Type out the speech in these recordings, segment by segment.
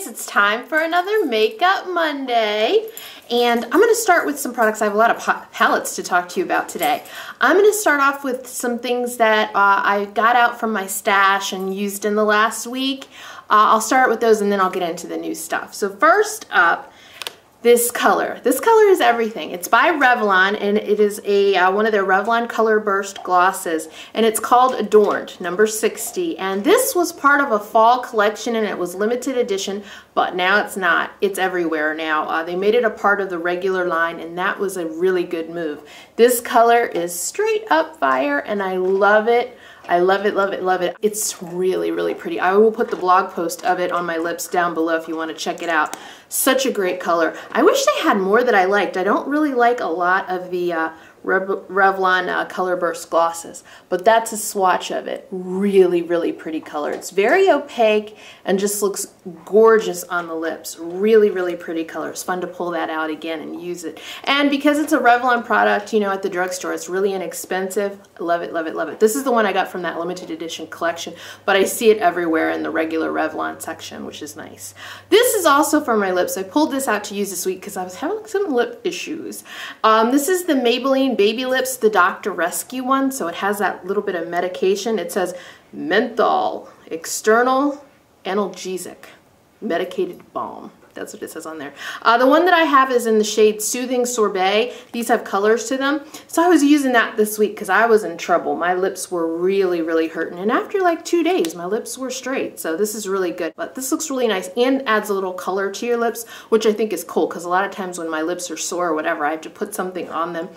it's time for another Makeup Monday. And I'm going to start with some products. I have a lot of palettes to talk to you about today. I'm going to start off with some things that I got out from my stash and used in the last week. I'll start with those and then I'll get into the new stuff. So first up, this color. This color is everything. It's by Revlon and it is one of their Revlon Color Burst glosses and it's called Adorned, number 60. And this was part of a fall collection and it was limited edition, but now it's not. It's everywhere now. They made it a part of the regular line and that was a really good move. This color is straight up fire and I love it. I love it, love it, love it. It's really, really pretty. I will put the blog post of it on my lips down below if you want to check it out. Such a great color. I wish they had more that I liked. I don't really like a lot of the Revlon Color Burst glosses, but that's a swatch of it. Really, really pretty color. It's very opaque and just looks gorgeous on the lips. Really, really pretty color. It's fun to pull that out again and use it. And because it's a Revlon product, you know, at the drugstore, it's really inexpensive. Love it, love it, love it. This is the one I got from that limited edition collection, but I see it everywhere in the regular Revlon section, which is nice. This is also for my lips. I pulled this out to use this week because I was having some lip issues. This is the Maybelline Baby Lips, the Dr. Rescue one, so it has that little bit of medication. It says menthol, external analgesic, medicated balm. That's what it says on there. The one that I have is in the shade Soothing Sorbet. These have colors to them. So I was using that this week because I was in trouble. My lips were really, really hurting. And after like 2 days, my lips were straight. So this is really good. But this looks really nice and adds a little color to your lips, which I think is cool because a lot of times when my lips are sore or whatever, I have to put something on them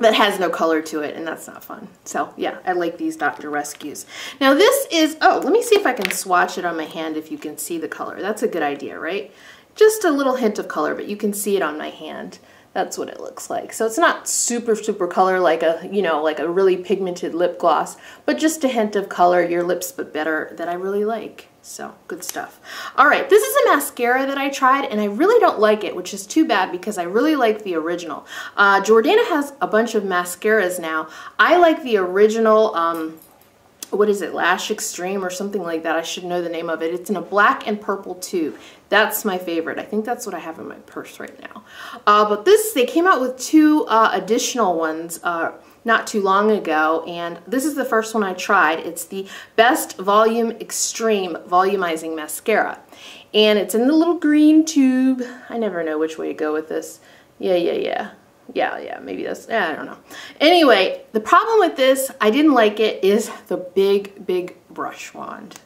that has no color to it, and that's not fun. So yeah, I like these Dr. Rescues. Now this is, oh, let me see if I can swatch it on my hand if you can see the color. That's a good idea, right? Just a little hint of color, but you can see it on my hand. That's what it looks like. So it's not super, super color like a, you know, like a really pigmented lip gloss, but just a hint of color, your lips but better, that I really like. So good stuff. All right, this is a mascara that I tried and I really don't like it, which is too bad because I really like the original. Jordana has a bunch of mascaras now. I like the original, what is it, Lash Extreme or something like that. I should know the name of it. It's in a black and purple tube. That's my favorite. I think that's what I have in my purse right now. But this, they came out with two additional ones not too long ago, and this is the first one I tried. It's the Best Volume Extreme Volumizing Mascara. And it's in the little green tube. I never know which way to go with this. Yeah, maybe that's, I don't know. Anyway, the problem with this, I didn't like it, is the big, big brush wand.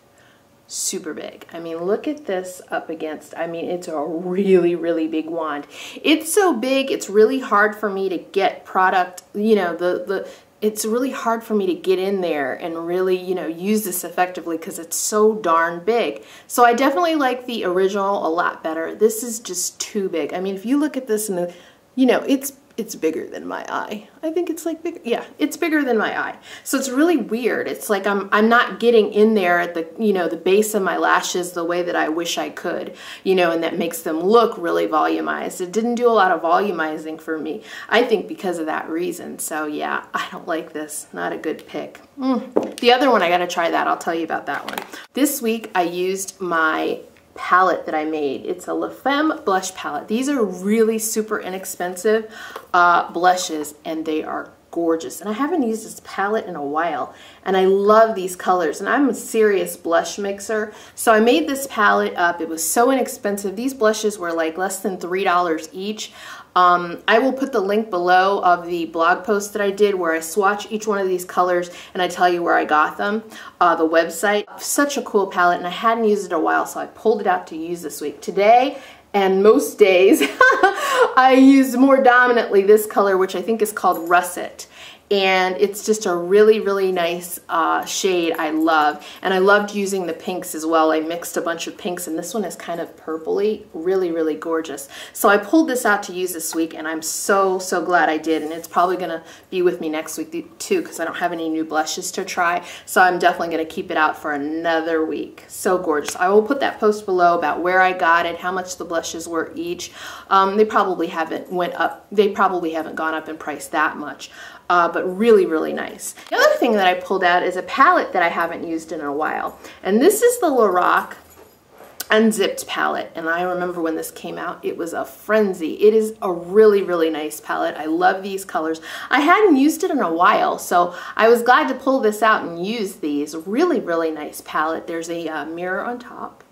Super big. I mean, look at this up against, I mean, it's a really, really big wand. It's so big, it's really hard for me to get product, you know, it's really hard for me to get in there and really, you know, use this effectively because it's so darn big. So I definitely like the original a lot better. This is just too big. I mean, if you look at this and you know, it's bigger than my eye. I think it's like bigger. Yeah, it's bigger than my eye. So it's really weird. It's like I'm not getting in there at the, you know, the base of my lashes the way that I wish I could, you know, and that makes them look really volumized. It didn't do a lot of volumizing for me, I think, because of that reason. So yeah, I don't like this. Not a good pick. The other one, I gotta try that. I'll tell you about that one. This week I used my palette that I made. It's a Femme blush palette. These are really super inexpensive blushes and they are gorgeous. And I haven't used this palette in a while and I love these colors and I'm a serious blush mixer. So I made this palette up. It was so inexpensive. These blushes were like less than $3 each. I will put the link below of the blog post that I did where I swatch each one of these colors and I tell you where I got them, the website. Such a cool palette and I hadn't used it in a while, so I pulled it out to use this week. Today, and most days, I use more dominantly this color, which I think is called Russet. And it's just a really, really nice shade I love. And I loved using the pinks as well. I mixed a bunch of pinks and this one is kind of purpley. Really, really gorgeous. So I pulled this out to use this week and I'm so, so glad I did. And it's probably going to be with me next week too because I don't have any new blushes to try. So I'm definitely going to keep it out for another week. So gorgeous. I will put that post below about where I got it, how much the blushes were each. They probably haven't gone up in price that much. But really, really nice. The other thing that I pulled out is a palette that I haven't used in a while. And this is the Lorac unzipped palette, and I remember when this came out, it was a frenzy. It is a really, really nice palette. I love these colors. I hadn't used it in a while, so I was glad to pull this out and use these. Really, really nice palette. There's a mirror on top.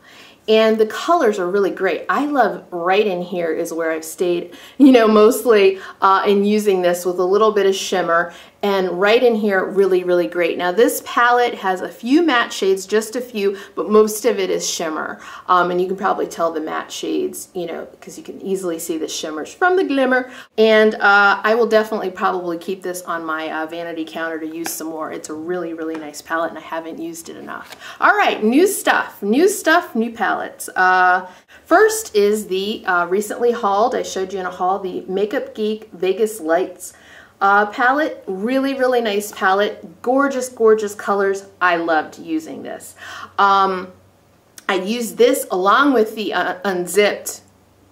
And the colors are really great. I love right in here is where I've stayed, you know, mostly in using this with a little bit of shimmer. And right in here, really, really great. Now this palette has a few matte shades, just a few, but most of it is shimmer. And you can probably tell the matte shades, you know, because you can easily see the shimmers from the glimmer. And I will definitely probably keep this on my vanity counter to use some more. It's a really, really nice palette, and I haven't used it enough. All right, new stuff, new palettes. First is the recently hauled, I showed you in a haul, the Makeup Geek Vegas Lights palette. Really, really nice palette. Gorgeous, gorgeous colors. I loved using this. I used this along with the unzipped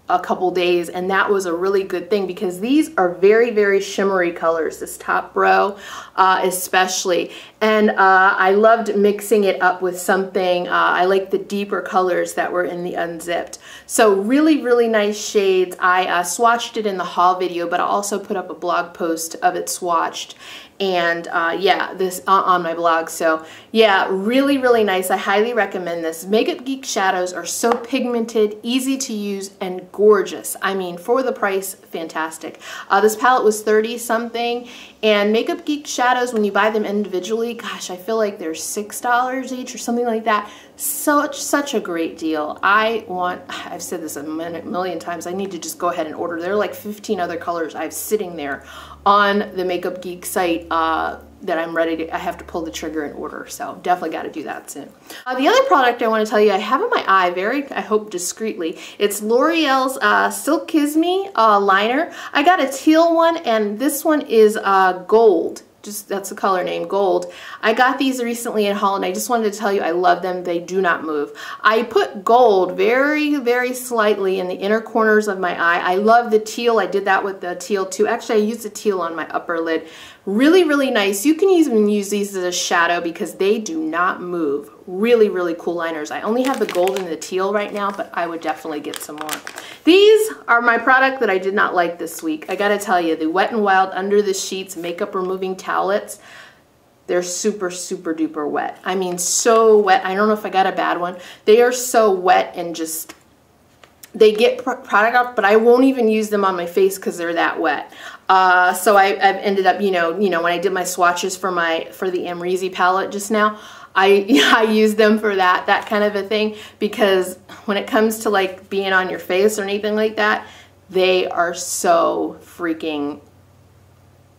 a couple days, and that was a really good thing because these are very, very shimmery colors, this top row especially. And I loved mixing it up with something. I like the deeper colors that were in the unzipped. So really, really nice shades. I swatched it in the haul video, but I also put up a blog post of it swatched. And yeah, this on my blog. So yeah, really, really nice. I highly recommend this. Makeup Geek shadows are so pigmented, easy to use, and gorgeous. I mean, for the price, fantastic. This palette was 30 something, and Makeup Geek shadows, when you buy them individually, gosh, I feel like they're $6 each or something like that. Such a great deal. I've said this a million times, I need to just go ahead and order. There are like 15 other colors I have sitting there on the Makeup Geek site that I'm ready to, I have to pull the trigger and order. So definitely got to do that soon. The other product I want to tell you I have in my eye, very, I hope discreetly, it's L'Oreal's Silk Kiss Me liner. I got a teal one, and this one is gold. Just that's the color name, gold. I got these recently in haul, and I just wanted to tell you I love them. They do not move. I put gold very, very slightly in the inner corners of my eye. I love the teal. I did that with the teal too. Actually, I used the teal on my upper lid. Really, really nice. You can even use these as a shadow because they do not move. Really, really cool liners. I only have the gold and the teal right now, but I would definitely get some more. These are my product that I did not like this week. I gotta tell you, the Wet n Wild Under the Sheets Makeup Removing Towelettes, they're super, super duper wet. I mean, so wet. I don't know if I got a bad one. They are so wet and just, they get product off, but I won't even use them on my face because they're that wet. So I've ended up, you know, when I did my swatches for the Amrezy palette just now, I use them for that kind of a thing, because when it comes to like being on your face or anything like that, they are so freaking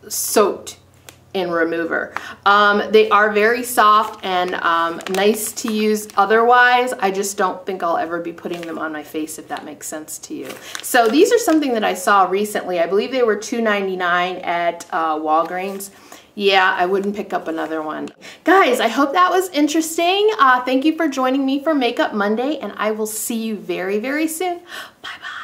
soaked in remover. They are very soft and nice to use otherwise. I just don't think I'll ever be putting them on my face, if that makes sense to you. So these are something that I saw recently. I believe they were $2.99 at Walgreens. Yeah, I wouldn't pick up another one. Guys, I hope that was interesting. Thank you for joining me for Makeup Monday, and I will see you very, very soon. Bye-bye.